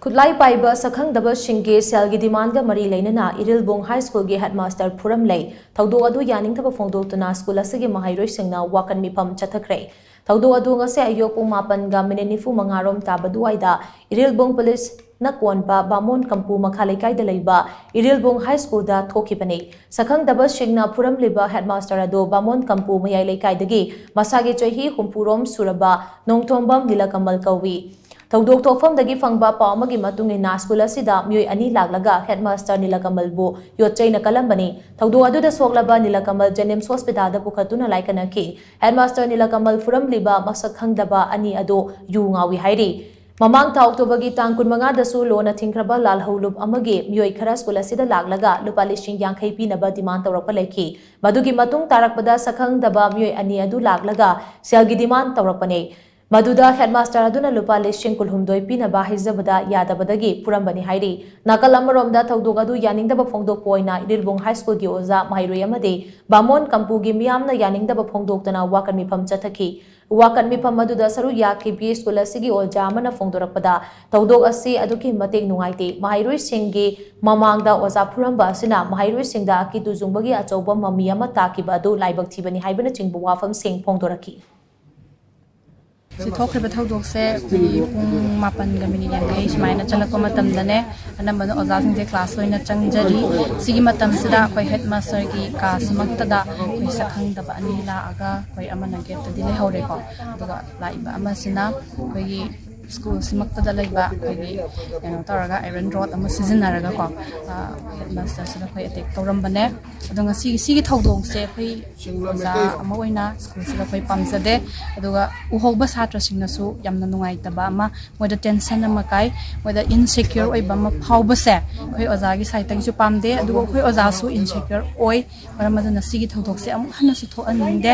खुदलाई पाइबा सखंगदबा सिंगे सेल की डिमांड का मरी लेना इरिलबोंग हाई स्कूल के हेडमास्टर फुरम ले थौदो अदु यानिंगथब फोंदोक्तना स्कूल असगे महाइरोय सिंगना वाकन मिफम चथखरे थौदो अदु ngase ayok pung 8:45 ताबदुवाइदा इरिलबोंग पुलिस न कोनपा बामोन कंपू मखा लेकाय द लेबा इरिलबोंग हाई स्कूल दा थोखिबने सखंगदबा सिंगना फुरम लेबा हेडमास्टर अदो बामोन कंपू मयाय लेकाय दगी मसागे चही हुंपुरोम सुरबा नोंथोंबम नीलकमल कौवी थौदोक थोफमदगी फंगबा पावमगी मतुंगिना स्कूल असिदा मियोय अनि लागलगा हेडमास्टर नीलकमलबु योचैना कलंबनी थौदो अदुदा सोगलबा नीलकमल जेनिम्स हॉस्पिटल दा पुखतुना लाइकनकी हेडमास्टर नीलकमल फुरमलिबा मसक खंगदबा अनि अदो यु ngawi हाइरी ममांग था अक्टोबरगी तांग 15 दसु लोना थिंख्रबा लालहौलुब अमगे मियोय खरा स्कूल असिदा लागलगा लुपा लिसिंग यांखै पीनबा डिमांड तौरकपा लेखि मदुगी मतुंग तारकपदा सखंगदबा मियोय अनि अदु लागलगा सेलगी डिमांड तौरकपने मधुदा हेडमास्टर अदुना लुपा लिसिंग कुलहुमदोय पीनबा हिजबदा यादबदगी पुरंबनी हाइरी नाकल अमरोमदा थौदोक अदु यानिंगदबा फोंदोक पोइना इरिलबोंग हाई स्कूल की ओजा माहिरोय अमदे बामोन कंपूगी मियामना यानिंगदबा फोंदोक्तना वाकन मिफम चथखी वाकन मिफम मधुदा सरु याखिबी स्कूल असिगी ओजा अमना फोंदोरकपदा थौदोक असि अदुकी मतेग नुंगाइते माहिरोय सिंगी ममांगदा ओजा फुरंबा असिना माहिरोय सिंगदा अकितु जुंबगी अचौबा ममी अमा ताकिबा अदु लाइबक थिबनी हाइबना चिंगबु वाफम सिंग फोंदोरकी थोखिबा थौदोकसे पुंग 8:50 सुमाइना चलको मतमदने अनंबन ओजासिंगजे क्लास होइना चंगजरी सिगी मतमसिदा कोइ हेडमास्टर की कासमक्तदा कोइ सखंगदबा अनि लागा कोइ अमना गेटदि लेहौरेको अदुगा लाइबा अमसिना कोइ स्कूल सिमक्तदा लेबा कोइ कनो तौरगा आयरन रॉड अम सिजनरगा को हेडमास्टर सिदा कोइ अटेक तौरमबने अदुगा सिगी थौदोकसे कोइ ओजा अमा ओइना स्कूल सिदा कोइ पामजदे अदुगा उहोबा छात्रसिंगनसु यामना नुंगाइतबा अमा मोइदा टेंशन अमा काई मोइदा इनसिक्योर ओइबा अमा फावबसे कोइ ओजागी साइतगिसु पामदे अदुगा कोइ ओजासु इनसिक्योर ओइ मरमदना सिगी थौदोकसे अमु हनसु थोअनिंदे